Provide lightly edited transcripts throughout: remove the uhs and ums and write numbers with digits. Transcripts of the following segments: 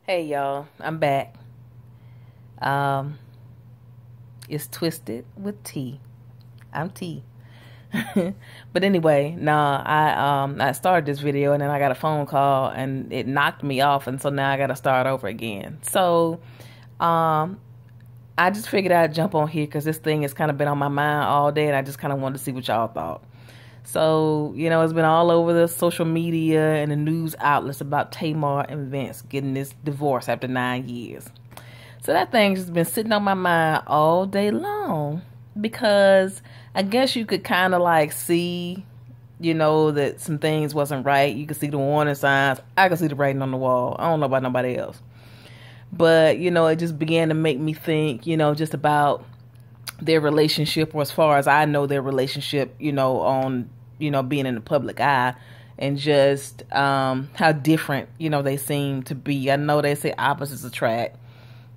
Hey y'all, I'm back. Um, it's twisted with T. I'm T. But anyway, nah, I started this video and then I got a phone call and it knocked me off, and so now I gotta start over again. So um I just figured I'd jump on here because this thing has kind of been on my mind all day and I just kind of wanted to see what y'all thought. So, it's been all over the social media and the news outlets about Tamar and Vince getting this divorce after 9 years. So that thing's just been sitting on my mind all day long because I guess you could kind of like see, that some things wasn't right. You could see the warning signs. I could see the writing on the wall. I don't know about nobody else. But, it just began to make me think, just about their relationship, or as far as I know, their relationship, on, being in the public eye, and just how different, they seem to be. I know they say opposites attract,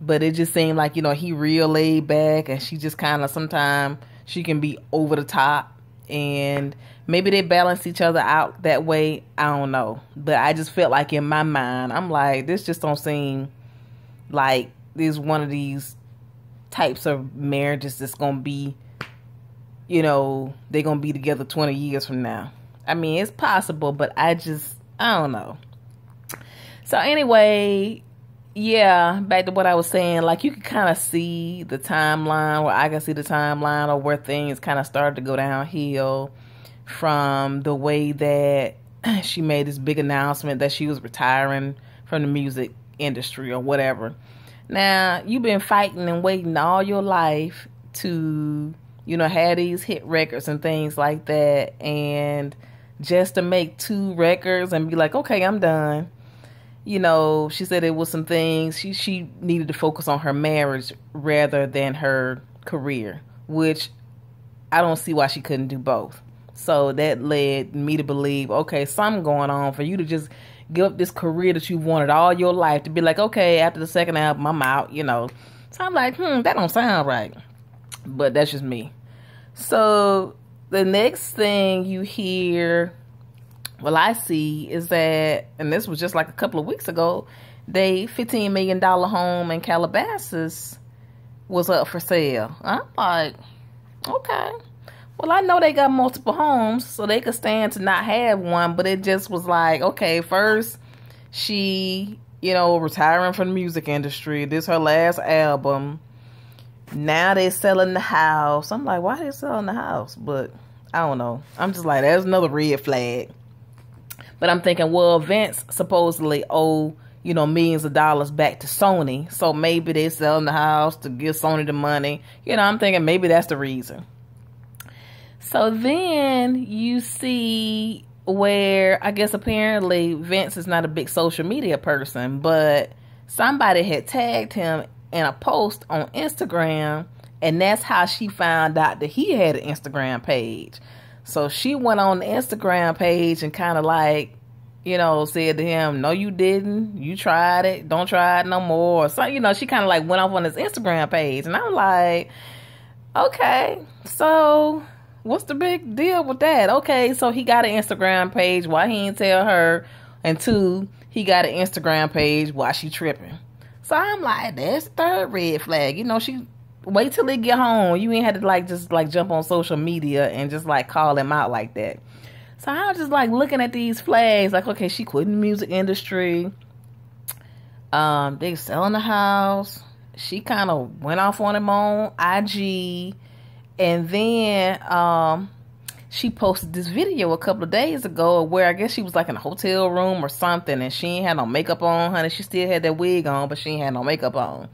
but it just seemed like, he real laid back and she just kind of, sometimes she can be over the top, and maybe they balance each other out that way. I don't know. But I just felt like in my mind, I'm like, this just don't seem like this one of these types of marriages that's gonna be, they're gonna be together 20 years from now. I mean, it's possible, but I don't know. So anyway, yeah, back to what I was saying, like you could kind of see the timeline, or I can see the timeline of where things kind of started to go downhill from the way that she made this big announcement that she was retiring from the music industry or whatever. Now, you've been fighting and waiting all your life to, have these hit records and things like that. And just to make two records and be like, okay, I'm done. She said it was some things. She needed to focus on her marriage rather than her career, which I don't see why she couldn't do both. So that led me to believe, okay, something going on for you to just give up this career that you wanted all your life, to be like, okay, after the second album, I'm out, So I'm like, that don't sound right. But that's just me. So the next thing you hear, well, I see is that, and this was just like a couple of weeks ago, they $15 million home in Calabasas was up for sale. I'm like, okay. Well, I know they got multiple homes, so they could stand to not have one, but it just was like, okay, first she, retiring from the music industry. This her last album. Now they selling the house. I'm like, why they selling the house? But I don't know. I'm just like, there's another red flag. But I'm thinking, well, Vince supposedly owe, millions of dollars back to Sony. So maybe they selling the house to give Sony the money. I'm thinking maybe that's the reason. So then you see where I guess apparently Vince is not a big social media person, but somebody had tagged him in a post on Instagram, and that's how she found out that he had an Instagram page. So she went on the Instagram page and kind of like, said to him, no, you didn't. You tried it. Don't try it no more. So, she kind of like went off on his Instagram page. And I'm like, okay, so what's the big deal with that? Okay, so he got an Instagram page. Why he ain't tell her? And two, he got an Instagram page. Why she tripping? So I'm like, that's third red flag. She wait till they get home. You ain't had to just jump on social media and just like call him out like that. So I was just like looking at these flags, like, okay, she quit the music industry. They selling the house. She kind of went off on him on IG. And then she posted this video a couple of days ago where I guess she was like in a hotel room or something, and she ain't had no makeup on, honey. She still had that wig on, but she ain't had no makeup on.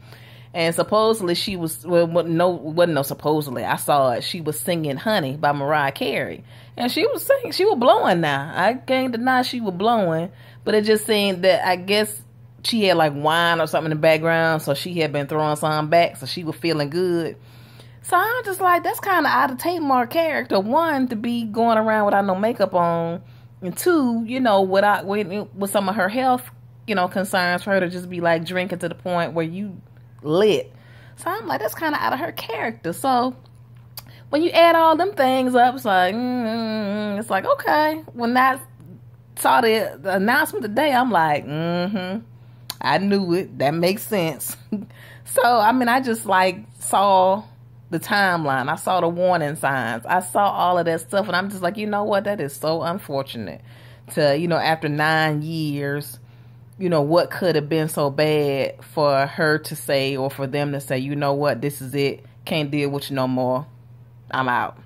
And supposedly she was, wasn't no supposedly. I saw it. She was singing Honey by Mariah Carey. And she was singing, she was blowing now. I can't deny she was blowing, but it just seemed that I guess she had like wine or something in the background, so she had been throwing some back, so she was feeling good. So I'm just like, that's kind of out of Tamar character. One, to be going around without no makeup on. And two, with some of her health, concerns, for her to just be like drinking to the point where you lit. So I'm like, that's kind of out of her character. So when you add all them things up, it's like, okay. When I saw the announcement today, I'm like, I knew it. That makes sense. So, I mean, I just like saw the timeline. I saw the warning signs. I saw all of that stuff. And I'm just like, you know what? That is so unfortunate to, after 9 years, what could have been so bad for her to say, or for them to say, you know what? This is it. Can't deal with you no more. I'm out.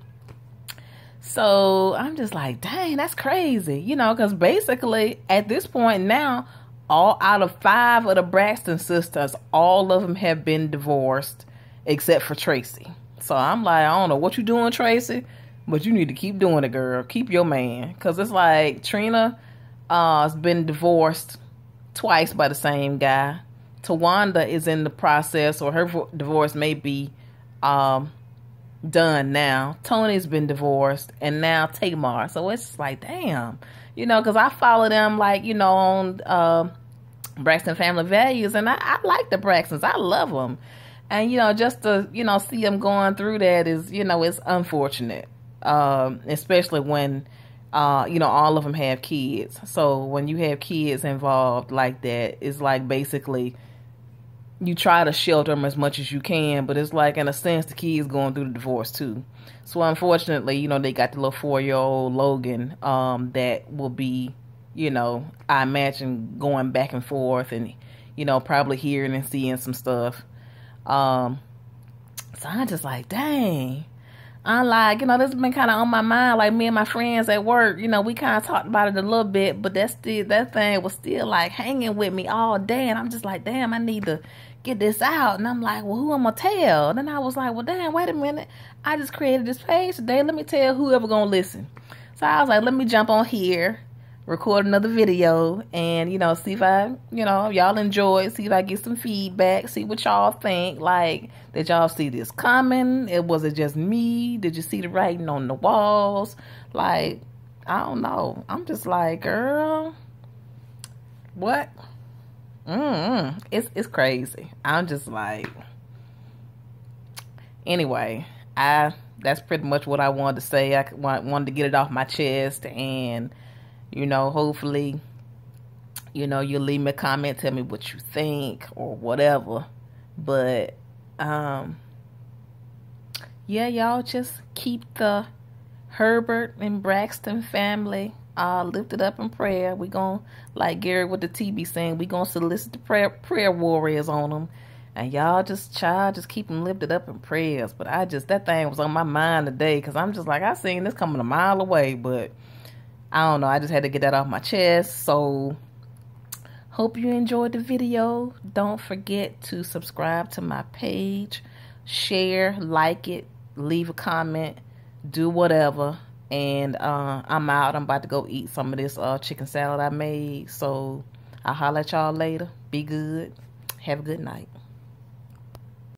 So I'm just like, dang, that's crazy. Because basically at this point now, all out of 5 of the Braxton sisters, all of them have been divorced except for Tracy. So I'm like, I don't know what you doing, Tracy, but you need to keep doing it, girl. Keep your man. Because it's like Trina has been divorced twice by the same guy. Tawanda is in the process, or her divorce may be done now. Tony's been divorced, and now Tamar. So it's like, damn, because I follow them like, on Braxton Family Values, and I like the Braxtons. I love them. And, just to, see them going through that is, it's unfortunate. Especially when, all of them have kids. So when you have kids involved like that, it's like basically you try to shelter them as much as you can, but it's like, in a sense, the kids going through the divorce too. So unfortunately, they got the little 4-year-old Logan, that will be, I imagine going back and forth and, probably hearing and seeing some stuff. So I'm just like, dang. I'm like, this has been kind of on my mind. Like, me and my friends at work, we kind of talked about it a little bit, but that thing was still like hanging with me all day. And I'm just like, damn, I need to get this out. And I'm like, well, who am I gonna tell? Then I was like, well, damn, wait a minute. I just created this page today. Let me tell whoever gonna listen. So I was like, let me jump on here, record another video, and, see if I, y'all enjoy it, see if I get some feedback, see what y'all think. Like, did y'all see this coming? Was it just me? Did you see the writing on the walls? Like, I don't know. I'm just like, girl, what? It's crazy. I'm just like, anyway, that's pretty much what I wanted to say. I wanted to get it off my chest, and hopefully, you'll leave me a comment, tell me what you think or whatever. But, yeah, y'all just keep the Herbert and Braxton family lifted up in prayer. We gonna, like Gary with the TV saying, we gonna solicit the prayer warriors on them. And y'all just keep them lifted up in prayers. But that thing was on my mind today, because I'm just like, I seen this coming a mile away, but I don't know. I just had to get that off my chest. So, hope you enjoyed the video. Don't forget to subscribe to my page, share, like it, leave a comment, do whatever. And I'm out. I'm about to go eat some of this chicken salad I made. So, I'll holler at y'all later. Be good. Have a good night.